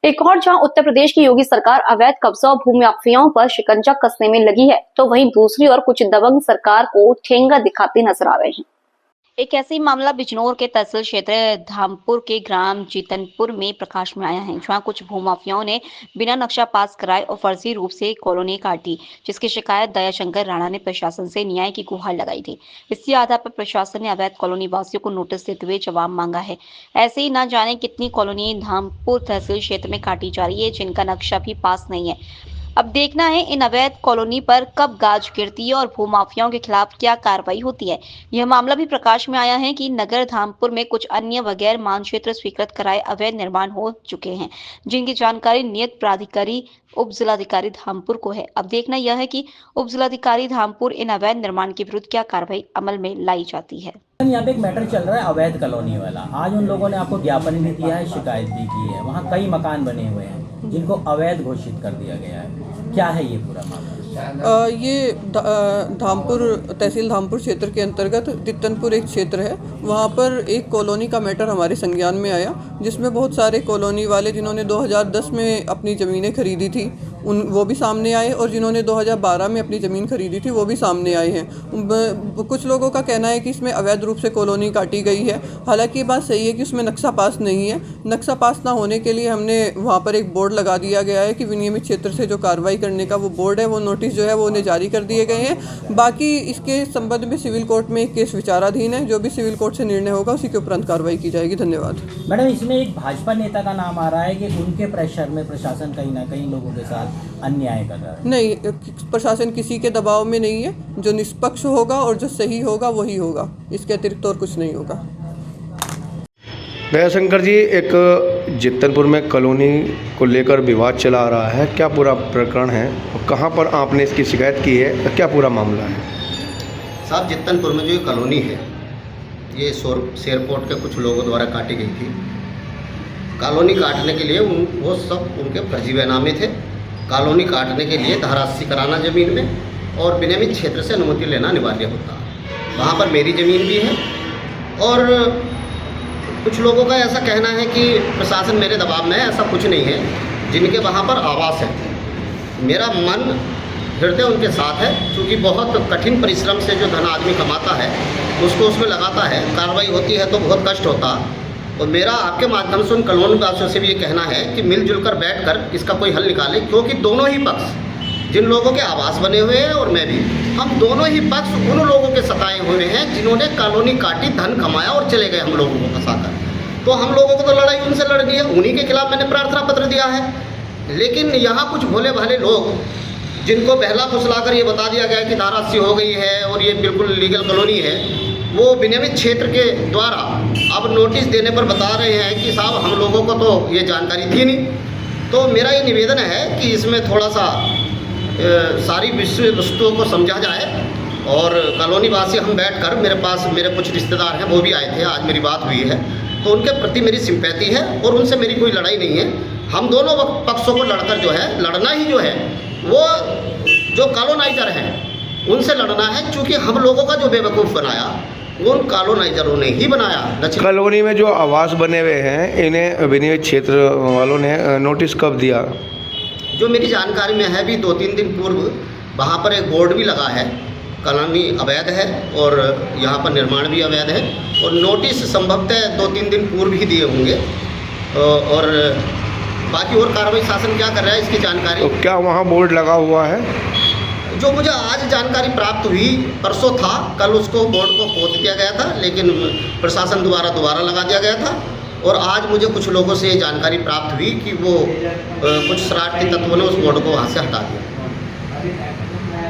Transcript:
एक और जहां उत्तर प्रदेश की योगी सरकार अवैध कब्जा और भूमि माफियाओं पर शिकंजा कसने में लगी है, तो वहीं दूसरी ओर कुछ दबंग सरकार को ठेंगा दिखाते नजर आ रहे हैं। एक ऐसे ही मामला बिजनौर के तहसील क्षेत्र धामपुर के ग्राम जीतनपुर में प्रकाश में आया है, जहां कुछ भूमाफियाओं ने बिना नक्शा पास कराए और फर्जी रूप से कॉलोनी काटी, जिसकी शिकायत दयाशंकर राणा ने प्रशासन से न्याय की गुहार लगाई थी। इसी आधार पर प्रशासन ने अवैध कॉलोनी वासियों को नोटिस देते हुए जवाब मांगा है। ऐसे ही न जाने कितनी कॉलोनी धामपुर तहसील क्षेत्र में काटी जा रही है, जिनका नक्शा भी पास नहीं है। अब देखना है इन अवैध कॉलोनी पर कब गाज गिरती है और भूमाफियाओं के खिलाफ क्या कार्रवाई होती है। यह मामला भी प्रकाश में आया है कि नगर धामपुर में कुछ अन्य बगैर मानचित्र स्वीकृत कराए अवैध निर्माण हो चुके हैं, जिनकी जानकारी नियत प्राधिकारी उप जिलाधिकारी धामपुर को है। अब देखना यह है कि उप जिलाधिकारी धामपुर इन अवैध निर्माण के विरुद्ध क्या कार्रवाई अमल में लाई जाती है। यहाँ पे एक मैटर चल रहा है अवैध कॉलोनी वाला। आज उन लोगों ने आपको ज्ञापन भी दिया है, शिकायत भी की है। वहाँ कई मकान बने हुए हैं जिनको अवैध घोषित कर दिया गया है। क्या है ये पूरा मामला? ये धामपुर तहसील धामपुर क्षेत्र के अंतर्गत जीतनपुर एक क्षेत्र है। वहाँ पर एक कॉलोनी का मैटर हमारे संज्ञान में आया, जिसमें बहुत सारे कॉलोनी वाले जिन्होंने 2010 में अपनी ज़मीनें खरीदी थी वो भी सामने आए, और जिन्होंने 2012 में अपनी ज़मीन खरीदी थी वो भी सामने आए हैं। कुछ लोगों का कहना है कि इसमें अवैध रूप से कॉलोनी काटी गई है। हालांकि ये बात सही है कि उसमें नक्शा पास नहीं है। नक्शा पास ना होने के लिए हमने वहाँ पर एक बोर्ड लगा दिया गया है कि विनियमित क्षेत्र से जो कार्रवाई करने का वो बोर्ड है, वो नोटिस जो है वो उन्हें जारी कर दिए गए हैं। बाकी इसके संबंध में सिविल कोर्ट में एक केस विचाराधीन है। जो भी सिविल कोर्ट से निर्णय होगा उसी के उपरांत कार्रवाई की जाएगी। धन्यवाद। मैडम, इसमें एक भाजपा नेता का नाम आ रहा है कि उनके प्रेशर में प्रशासन कहीं ना कहीं लोगों के साथ अन्याय कर रहा है। नहीं, प्रशासन किसी के दबाव में नहीं है। जो निष्पक्ष होगा और जो सही होगा वही होगा, इसके अतिरिक्त और कुछ नहीं होगा। दयाशंकर जी, एक जीतनपुर में कॉलोनी को लेकर विवाद चला आ रहा है, क्या पूरा प्रकरण है और कहां पर आपने इसकी शिकायत की है, क्या पूरा मामला है? साहब, जीतनपुर में जो ये कॉलोनी है, ये शेरपोर्ट के कुछ लोगों द्वारा काटी गई थी। कॉलोनी काटने के लिए वो सब उनके फर्जी बैनामे थे। कॉलोनी काटने के लिए धारा 80 कराना ज़मीन में और विनियमित क्षेत्र से अनुमति लेना अनिवार्य होता है। वहाँ पर मेरी ज़मीन भी है और कुछ लोगों का ऐसा कहना है कि प्रशासन मेरे दबाव में है। ऐसा कुछ नहीं है। जिनके वहाँ पर आवास है, मेरा मन हृदय उनके साथ है, क्योंकि बहुत कठिन परिश्रम से जो धन आदमी कमाता है उसको उसमें लगाता है। कार्रवाई होती है तो बहुत कष्ट होता। और मेरा आपके माध्यम से उन कॉलोनी वासियों से भी ये कहना है कि मिलजुल कर बैठ कर इसका कोई हल निकालें, क्योंकि दोनों ही पक्ष, जिन लोगों के आवास बने हुए हैं और मैं भी, हम दोनों ही पक्ष उन लोगों के सताए हुए हैं जिन्होंने कॉलोनी काटी, धन कमाया और चले गए हम लोगों को फंसाकर। तो हम लोगों को तो लड़ाई उनसे लड़नी है, उन्हीं के खिलाफ मैंने प्रार्थना पत्र दिया है। लेकिन यहाँ कुछ भोले भाले लोग, जिनको बहला फुसलाकर ये बता दिया गया कि धारा 80 हो गई है और ये बिल्कुल लीगल कॉलोनी है, वो विनियमित क्षेत्र के द्वारा अब नोटिस देने पर बता रहे हैं कि साहब हम लोगों को तो ये जानकारी थी नहीं। तो मेरा ये निवेदन है कि इसमें थोड़ा सा सारी विषय वस्तुओं को समझा जाए और कॉलोनी वासी हम बैठकर, मेरे पास मेरे कुछ रिश्तेदार हैं वो भी आए थे, आज मेरी बात हुई है, तो उनके प्रति मेरी सिंपैथी है और उनसे मेरी कोई लड़ाई नहीं है। हम दोनों पक्षों को लड़कर जो है, लड़ना ही जो है वो जो कॉलोनाइजर हैं उनसे लड़ना है, क्योंकि हम लोगों का जो बेवकूफ़ बनाया उन कॉलोनाइजरों ने ही बनाया। कॉलोनी में जो आवास बने हुए हैं, इन्हें विनियमित क्षेत्र वालों ने नोटिस कब दिया? जो मेरी जानकारी में है, भी 2-3 दिन पूर्व वहाँ पर एक बोर्ड भी लगा है, कॉलोनी अवैध है और यहाँ पर निर्माण भी अवैध है, और नोटिस संभवतः 2-3 दिन पूर्व ही दिए होंगे। और बाकी और कार्रवाई शासन क्या कर रहा है इसकी जानकारी। तो क्या वहाँ बोर्ड लगा हुआ है? जो मुझे आज जानकारी प्राप्त हुई, परसों था, कल उसको बोर्ड को पोत दिया गया था, लेकिन प्रशासन द्वारा दोबारा लगा दिया गया था। और आज मुझे कुछ लोगों से ये जानकारी प्राप्त हुई कि वो कुछ शरारती तत्वों ने उस बोर्ड को वहाँ से हटा दिया।